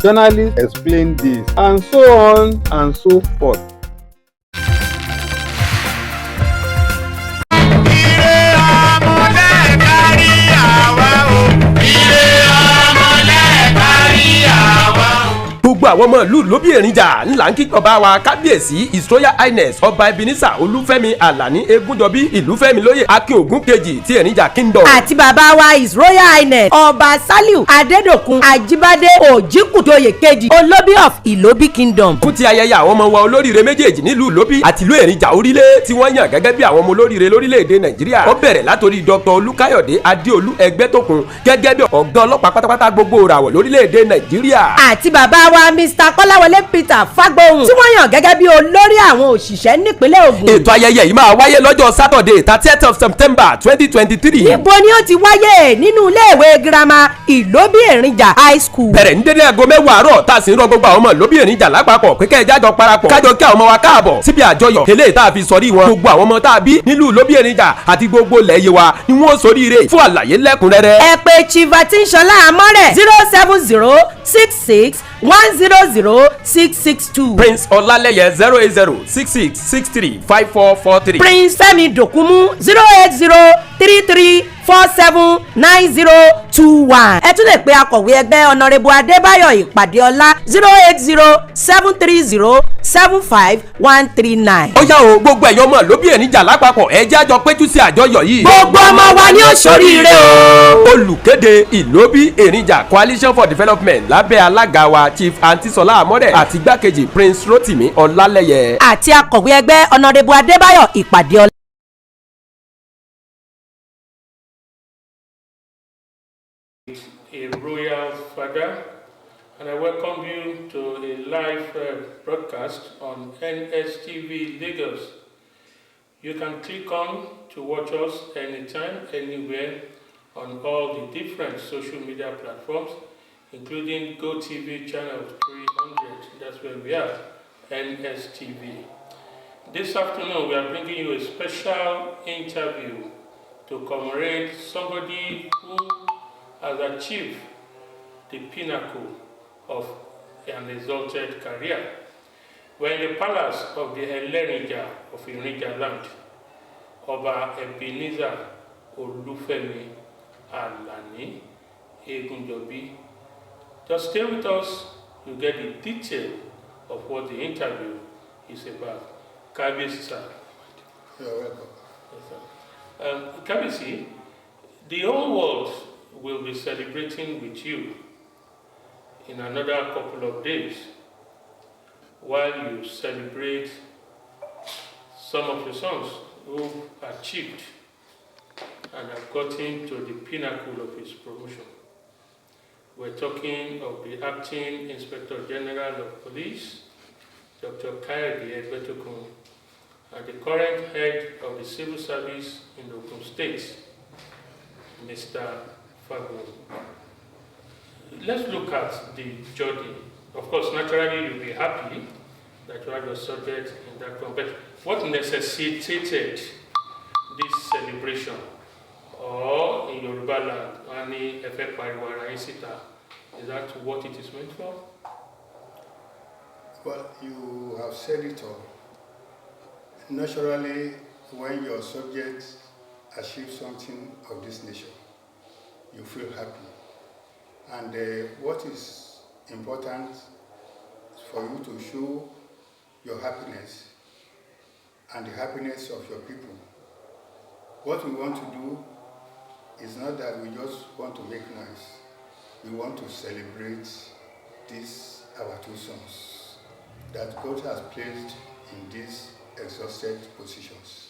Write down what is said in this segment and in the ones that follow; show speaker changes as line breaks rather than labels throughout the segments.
journalists explain this, and so on and so forth.
gbogbo àwọn ọmọ ìlú lóbí èrìnjà ńlá ń kíjọba wa kábíyèsí his royal highness ọba ebenezer olúfẹ́mi alani egúnjọbí ìlúfẹ́mi lóyè akin ògún kejì ti èrìnjà kingdom.
àti bàbá wa his royal highness ọba saliu adédòkun ajíbádé òjìkùtòyè kejì olóbí of ìlóbí kingdom.
fún ti ayẹyẹ àwọn ọmọ wa olóríire méjèèjì nílùú lóbí àti ìlú èrìnjà orílẹ̀ tí wọ́n yàn gẹ́gẹ́ bí àwọn ọmọ olóríire lórílẹ̀‐èdè nàìjíríà. ó bẹ̀rẹ̀ látòrí dr olúkáyọ̀dé adéolú ẹgbẹ́tókun gẹ́gẹ́ bí ọ̀gá ọlọ́pàá pátápátá gbogbo òràwọ̀ lórílẹ̀‐èdè nàìjíríà.
àti bàbá wa mr kọ́láwọlé peter fagbohun tí wọ́n yàn gẹ́gẹ́ bí olórí àwọn òṣìṣẹ́ nípínlẹ̀ ògùn.
ètò ayẹyẹ yìí máa wáyé lọ́jọ́ saturday 30th of september 2023.
níbo ni ó ti wáyé nínú iléèwé girama ìlóbí èrìnjà high school.
bẹ̀rẹ̀ ní dédé aago mẹ́wàá àárọ̀ tá a sì ń rọ gbogbo àwọn ọmọ ìlóbí èrìnjà lápapọ̀ pé kẹ́ ẹ jájọ parapọ̀ kájọ kí àwọn ọmọ wa káàbọ̀ síbi àjọyọ̀ eléyìí tá a fi sọrí wọn. gbogbo àwọn ọmọ tá a bí nílùú ìlóbí èrìnjà àti gbogbo ilẹ̀ Yewa ni wọ́n ṣoríire. fún àlàyé lẹ́kùnrẹ́rẹ́
ẹ pè chief atinsola amore 07066100662.
prince ọlálẹ́yẹ 08066635443.
prince fẹ́mi dòkúnmú 08033479021. ẹ tún lè pe akọ̀wé ẹgbẹ́ ọ̀nàrẹ́bù adébáyọ̀ ìpàdéọlá 08073075139.
ó yá o gbogbo ẹ̀yọ́ ọmọ lóbí èrìnjà lápapọ̀ ẹ jẹ́ àjọ péjú sí àjọyọ̀ yìí.
gbogbo ọmọ wa ni ó ṣoríire o.
olùkéde ìlóbí èrìnjà coalition for development lábẹ́ alága wa chief antisola amore àti igbákejì prince rotimi ọlálẹ́yẹ.
àti akọ̀wé ẹgbẹ́ ọ̀nàrẹ́bù adébáyọ̀ ìpàdéọlá.
A royal father, and I welcome you to a live broadcast on NSTV Lagos. You can click on to watch us anytime, anywhere on all the different social media platforms, including GoTV channel 300. That's where we are, NSTV. This afternoon, we are bringing you a special interview to commemorate somebody who has achieved the pinnacle of an exalted career. We're in the palace of the ELERINJA of ERINJA land, Ọba Ebenezer Olúfẹ́mi Alani Egunjobi. Just stay with us, you get the detail of what the interview is about. Kábíyèsí, sir.
You're welcome.
Yes, sir. Kábíyèsí, the whole world will be celebrating with you in another couple of days while you celebrate some of your sons who achieved and have gotten to the pinnacle of his promotion. We're talking of the Acting Inspector General of Police, Dr. Kayode Egbetokun, and the current head of the Civil Service in Ogun State, Mr. Let's look at the journey. Of course, naturally, you'll be happy that you have your subject in that one. But what necessitated this celebration? Or in Yoruba land, Ani Efe Pariwara Isita, is that what it is meant for?
Well, you have said it all. Naturally, when your subject achieves something of this nature, you feel happy. And what is important is for you to show your happiness and the happiness of your people. What we want to do is not that we just want to make noise. We want to celebrate these, our two sons, that God has placed in these exhausted positions.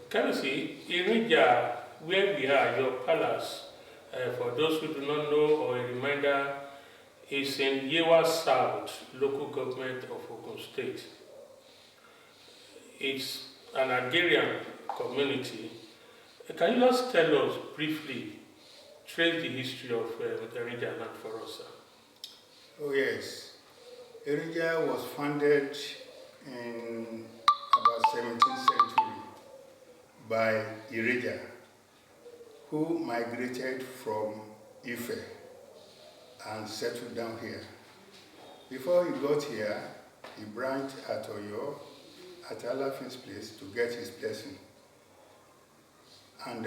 Can you see, Erinja, where we are, your palace, for those who do not know, or a reminder, is in YEWA South, local government of Ogun State. It's an agrarian community. Can you just tell us briefly, trace the history of Erinja land for us, sir?
Oh yes. Erinja was founded in about 17th century by Elijah, who migrated from Ife and settled down here. Before he got here, he branched at Oyo, at Alafin's place, to get his blessing. And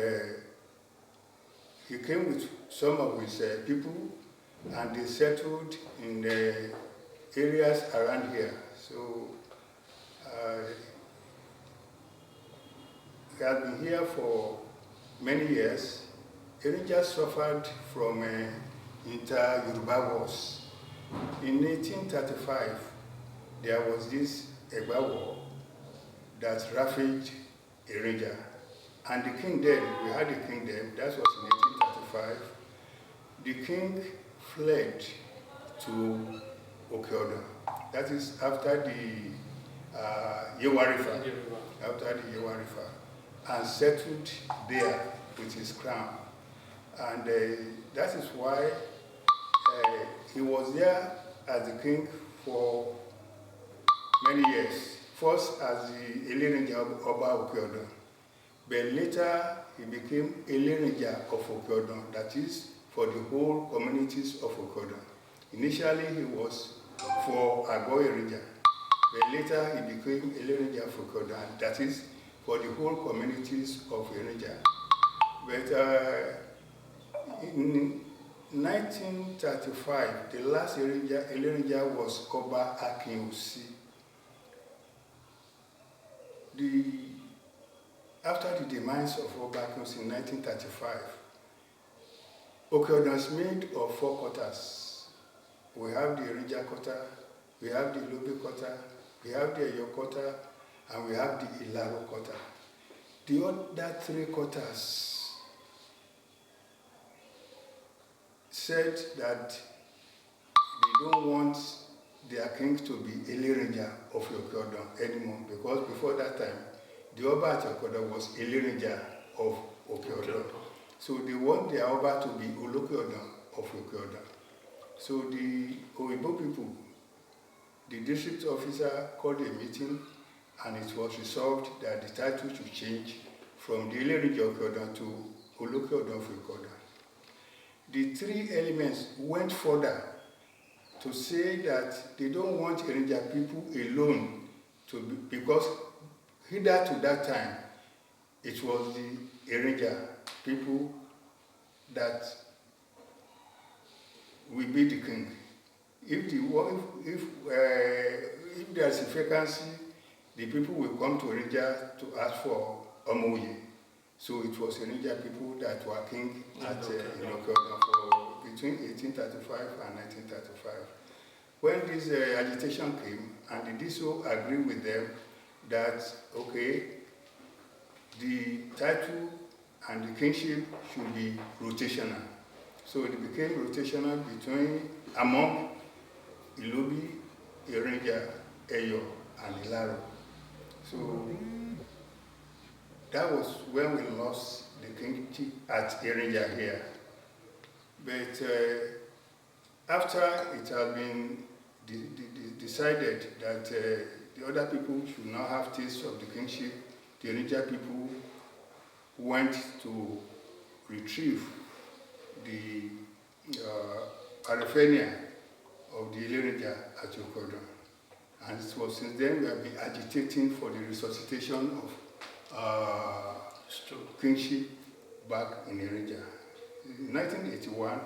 he came with some of his people, and they settled in the areas around here. So he had been here for many years. Erinja suffered from inter-Yoruba wars. In 1835, there was this Egba war that ravaged Erinja. And the king then, we had a king then, that was in 1835. The king fled to Okeodo. That is after the YEWA River, and settled there with his crown. And that is why he was there as the king for many years. First as the ELERINJA of Okeodo, but later he became ELERINJA of Okeodo, that is for the whole communities of Okeodo. Initially he was for Agbo Erinja, but later he became ELERINJA of Okeodo, that is for the whole communities of Erinja. But in 1935, the last ELERINJA was Oba Akinwusi. After the demise of Oba Akinwusi in 1935, Okeodo is made of 4 quarters. We have the Erinja quarter, we have the Ilobi quarter, we have the Eyo quarter, and we have the Ilaro quarter. The other 3 quarters said that they don't want their king to be ELERINJA of Okeodo anymore, because before that time, the Oba at Okeodo was ELERINJA of Okeodo. So they want their Oba to be Olokeodo of Okeodo. So the Oyibo people, the district officer called a meeting, and it was resolved that the title should change from the ELERINJA of Okeodo to Olokeodo of Okeodo. The 3 elements went further to say that they don't want Erinja people alone to be, because hither to that time, it was the Erinja people that will be the king. If there's a vacancy, the people will come to Erinja to ask for Omoye. So it was Erinja people that were king at Okeodo for between 1835 and 1935. When this agitation came, and the DSO agreed with them that, okay, the title and the kingship should be rotational. So it became rotational among Ilobi, Erinja, Eyo, and Ilaro. So that was when we lost the kingship at Erinja here. But after it had been decided that the other people should not have taste of the kingship, the Erinja people went to retrieve the paraphernalia of the ELERINJA at Okeodo. And it was since then we have been agitating for the resuscitation of kingship back in Erinja. In 1981,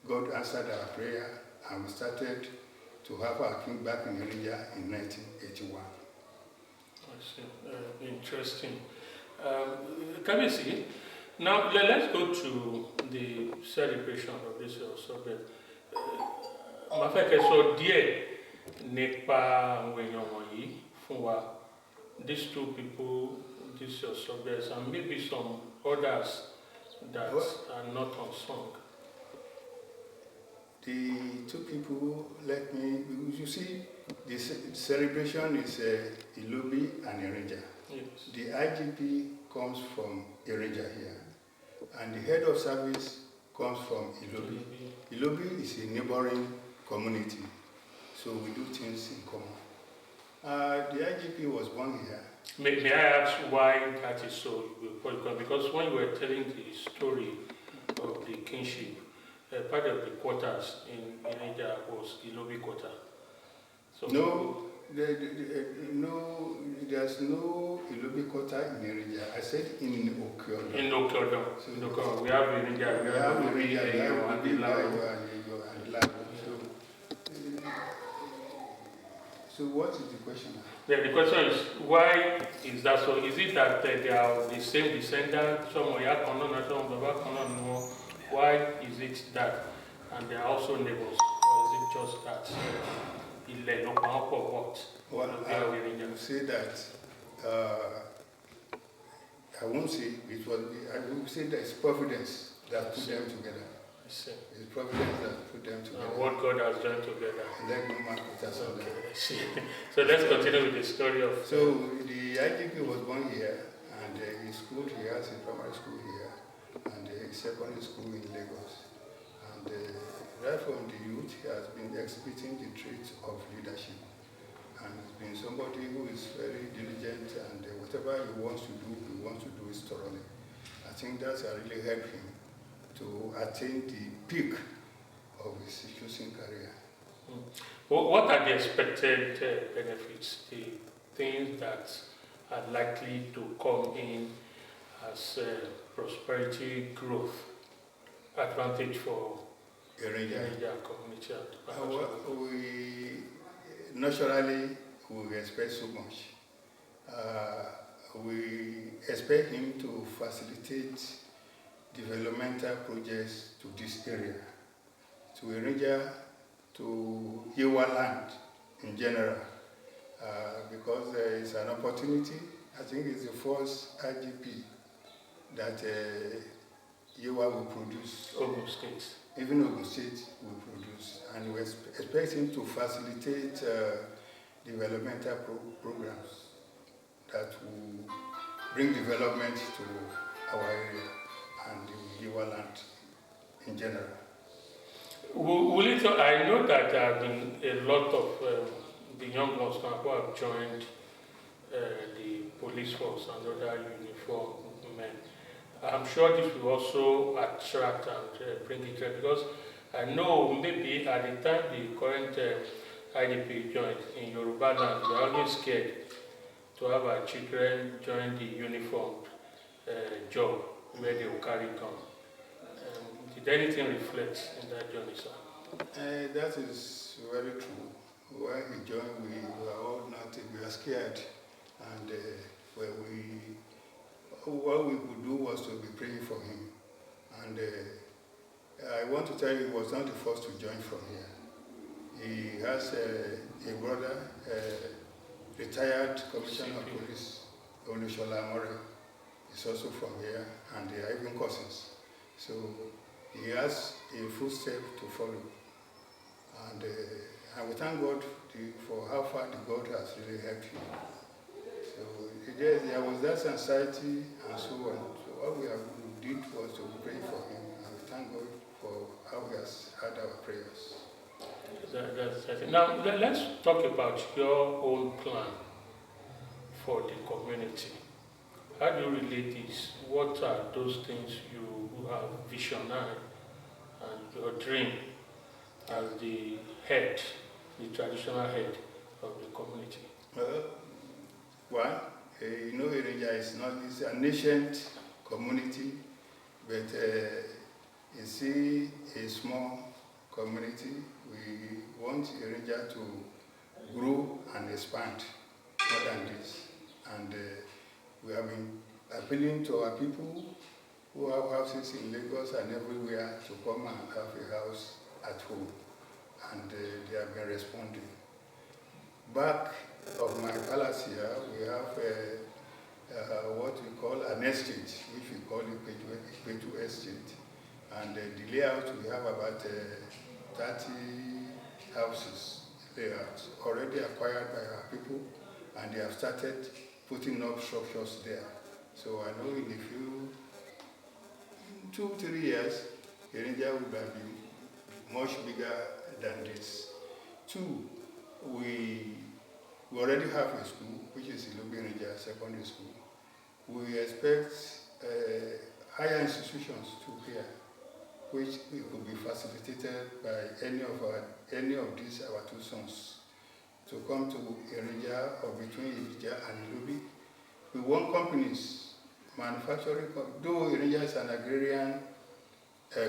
God answered our prayer, and we started to have our king back in Erinja in 1981.
I see. Interesting. Can we see? Now let's go to the celebration of this subject. Màá fẹ́ kẹ́ sọ díẹ̀ nípa àwọn èèyàn wọ̀nyí fún wa. These 2 people, these your subjects, and maybe some others that are not unsung.
The 2 people, you see, the celebration is Ilobi and Erinja.
Yes.
The IGP comes from Erinja here, and the head of service comes from Ilobi. Ilobi is a neighboring community, so we do things in common. The IGP was born here.
May I ask why that is so? Because when you were telling the story of the kingship, part of the quarters in Erinja was Ilobi quarter. So
No, no, there's no Ilobi quarter in Erinja. I said in Okyodo.
in Okyodo, we have Erinja, we have Ilobi, and Ilaro.
So what is the question?
Yeah, the question is, why is that so? Is it that they are the same descendant, some Oya Konon and some Baba Konon? No. Why is it that? And they are also neighbors, or is it just that?
Well, I will say that, I won't say it was, I will say that it's providence that put them together. It's providence that put them together.
What God has done together.
And let no man put us on
I see. So let's continue with the story of...
So the IGP was born here, and he schooled here, as a primary school here, and a secondary school in Lagos. And right from the youth, he has been exhibiting the traits of leadership. And he's been somebody who is very diligent, and whatever he wants to do it thoroughly. I think that's really helped him to attain the peak of his choosing career.
Well, what are the expected benefits, the things that are likely to come in as prosperity, growth, advantage for Erinja community?
We naturally we expect so much. We expect him to facilitate developmental projects to this area, to Erinja, to YEWA land in general, because there is an opportunity. I think it's the first IGP that YEWA will produce.
Ogun State.
Even Ogun State will produce, and we expect him to facilitate developmental programs that will bring development to our area and the YEWA land in general.
I know that there have been a lot of the young ones now who have joined the police force and other uniform men. I'm sure this will also attract and bring it up, because I know maybe at the time the current IDP joined in Yoruba land, we are always scared to have our children join the uniform job where they will carry gun. Did anything reflect in that journey, sir?
That is very true. When we joined, we were all not, we were scared, and what we could do was to be praying for him. And I want to tell you, he was not the first to join from here. He has a brother, retired commissioner of police, Olushola Amore. He's also from here, and they are even cousins. So he has a footstep to follow. And we thank God for how far the God has really helped him. So there was that anxiety and so on. So what we did was to pray for him, and we thank God for how he has heard our prayers.
Now let's talk about your own plan for the community. How do you relate this? What are those things you have visionary and your dream as the head, the traditional head of the community?
One, you know, Erinja is an ancient community, but you see a small community. We want Erinja to grow and expand more than this. And we have been appealing to our people who have houses in Lagos and everywhere to come and have a house at home. And they have been responding. Back of my palace here, we have what we call an estate, which we call Ipetu Estate. And the layout, we have about 30 houses layouts already acquired by our people, and they have started putting up structures there. So I know in a few 2-3 years, Erinja will be much bigger than this. Two, we already have a school, which is ELERINJA Secondary School. We expect higher institutions to here, which it could be facilitated by any of these our two sons to come to Erinja or between Erinja and Ilobi. We want companies, manufacturing, though Erinja is an agrarian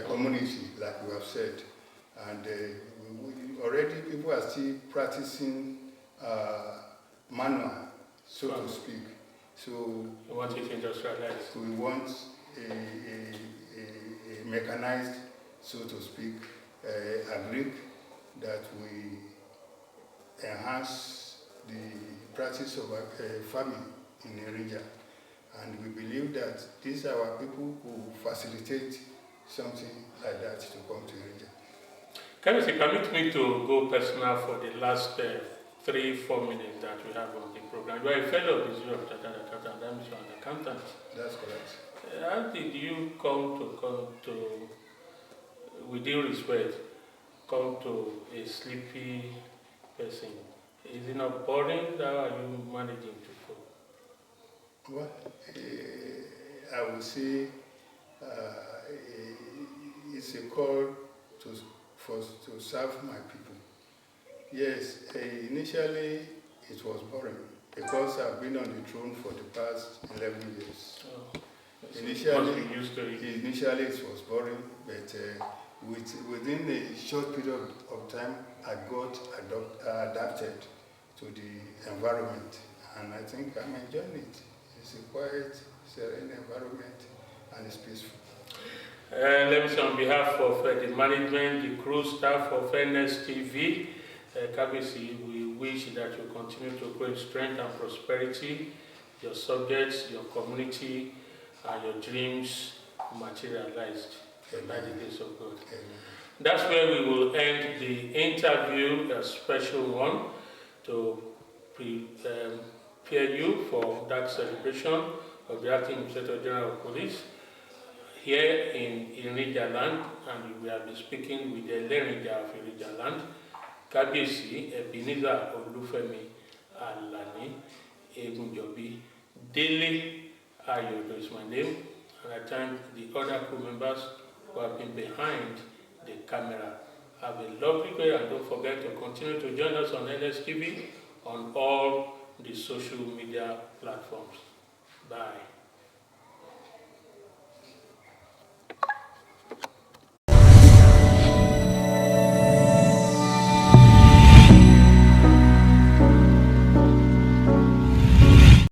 community, like we have said, and already people are still practicing manual, so to speak. So
we want it industrialized.
We want a mechanized, so to speak, agric that we enhance the practice of farming in Erinja. And we believe that these are our people who facilitate something like that to come to Erinja.
Can you permit me to go personal for the last 3-4 minutes that we have on the program? You are a fellow of the Institute of Chartered Accountants, that means you are an accountant.
That's correct.
How did you come to, with due respect, come to a sleepy person? Is it not boring? How are you managing to cope?
Well, I would say it's a call to serve my people. Yes, initially it was boring because I've been on the throne for the past 11 years.
Oh,
initially it was boring, but within a short period of time, I got adapted to the environment, and I think I'm enjoying it. It's a quiet, serene environment, and it's peaceful.
Let me say on behalf of the management, the crew, staff of NSTV, KBC, we wish that you continue to grow in strength and prosperity, your subjects, your community, and your dreams materialized by the grace of God.
Amen.
That's where we will end the interview, a special one, to prepare you for that celebration of the Acting Inspector General of Police here in Erinja land, and we have been speaking with the ELERINJA of Erinja land, Kábíyèsí Ebenezer Olúfẹ́mi Alani Egunjobi. Dele Ayodo is my name, and I thank the other crew members who have been behind the camera. Have a lovely day, and don't forget to continue to join us on NSTV on all the social media platforms.